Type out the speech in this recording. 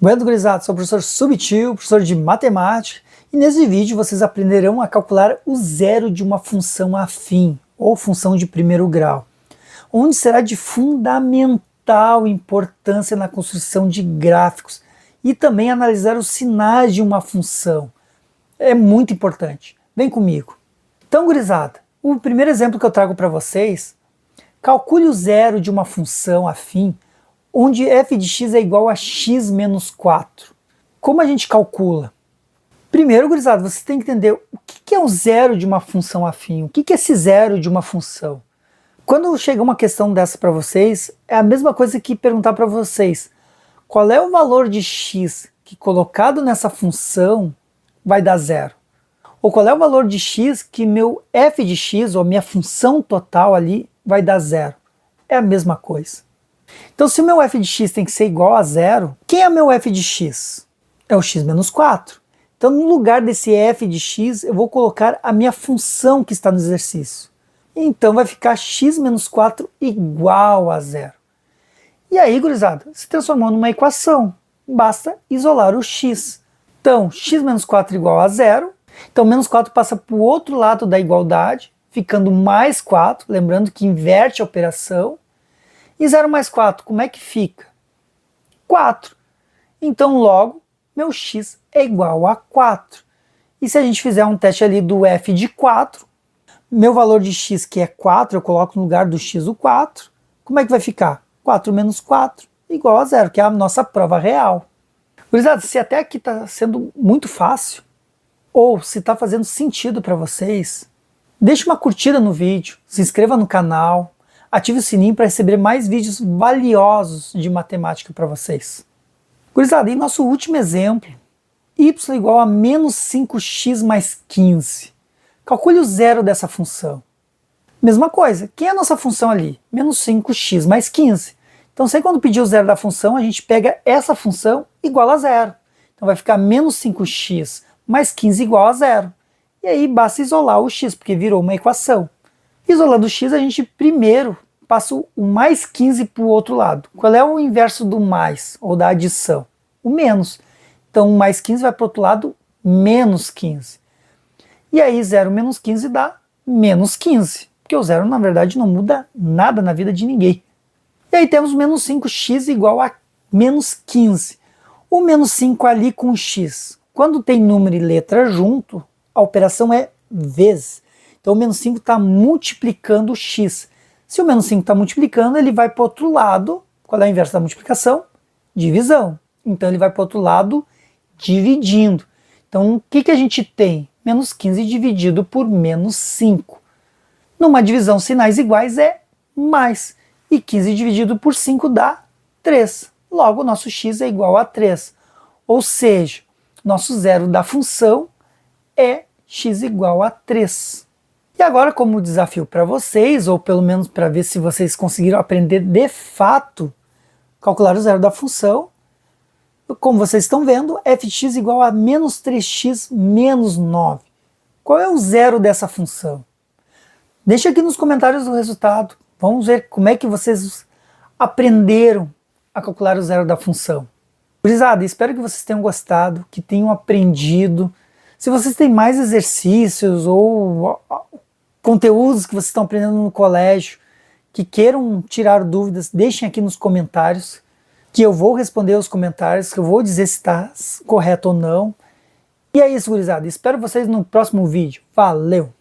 Bueno, gurizada, sou o professor Subtil, professor de matemática, e nesse vídeo vocês aprenderão a calcular o zero de uma função afim, ou função de primeiro grau, onde será de fundamental importância na construção de gráficos e também analisar os sinais de uma função. É muito importante. Vem comigo. Então, gurizada, o primeiro exemplo que eu trago para vocês, calcule o zero de uma função afim, onde f de x é igual a x menos 4. Como a gente calcula? Primeiro, gurizada, você tem que entender o que é o zero de uma função afim, o que é esse zero de uma função. Quando chega uma questão dessa para vocês, é a mesma coisa que perguntar para vocês, qual é o valor de x que colocado nessa função vai dar zero? Ou qual é o valor de x que meu f de x, ou minha função total ali, vai dar zero? É a mesma coisa. Então, se o meu f de x tem que ser igual a zero, quem é meu f de x? É o x menos 4. Então, no lugar desse f de x, eu vou colocar a minha função que está no exercício. Então, vai ficar x menos 4 igual a zero. E aí, gurizada, se transformou numa equação. Basta isolar o x. Então, x menos 4 igual a zero. Então, menos 4 passa para o outro lado da igualdade, ficando mais 4. Lembrando que inverte a operação. E 0 mais 4, como é que fica? 4. Então, logo, meu x é igual a 4. E se a gente fizer um teste ali do f de 4, meu valor de x, que é 4, eu coloco no lugar do x o 4, como é que vai ficar? 4 menos 4 igual a 0, que é a nossa prova real. Gurizada, se até aqui está sendo muito fácil, ou se está fazendo sentido para vocês, deixe uma curtida no vídeo, se inscreva no canal, ative o sininho para receber mais vídeos valiosos de matemática para vocês. Gurizada, e nosso último exemplo, y igual a menos 5x mais 15. Calcule o zero dessa função. Mesma coisa, quem é a nossa função ali? Menos 5x mais 15. Então, sempre quando pedir o zero da função, a gente pega essa função igual a zero. Então vai ficar menos 5x mais 15 igual a zero. E aí basta isolar o x, porque virou uma equação. Isolando o x, a gente primeiro passa o mais 15 para o outro lado. Qual é o inverso do mais, ou da adição? O menos. Então, o mais 15 vai para o outro lado, menos 15. E aí, 0 menos 15 dá menos 15. Porque o zero, na verdade, não muda nada na vida de ninguém. E aí temos menos 5x igual a menos 15. O menos 5 ali com x. Quando tem número e letra junto, a operação é vezes. Então, o menos 5 está multiplicando o x. Se o menos 5 está multiplicando, ele vai para o outro lado. Qual é o inverso da multiplicação? Divisão. Então, ele vai para o outro lado dividindo. Então, o que a gente tem? Menos 15 dividido por menos 5. Numa divisão, sinais iguais é mais. E 15 dividido por 5 dá 3. Logo, o nosso x é igual a 3. Ou seja, nosso zero da função é x igual a 3. E agora, como desafio para vocês, ou pelo menos para ver se vocês conseguiram aprender de fato, calcular o zero da função, como vocês estão vendo, f de x igual a menos 3x menos 9. Qual é o zero dessa função? Deixa aqui nos comentários o resultado. Vamos ver como é que vocês aprenderam a calcular o zero da função. Gurizada, espero que vocês tenham gostado, que tenham aprendido. Se vocês têm mais exercícios ou conteúdos que vocês estão aprendendo no colégio, que queiram tirar dúvidas, deixem aqui nos comentários, que eu vou responder os comentários, que eu vou dizer se está correto ou não. E é isso, gurizada. Espero vocês no próximo vídeo. Valeu!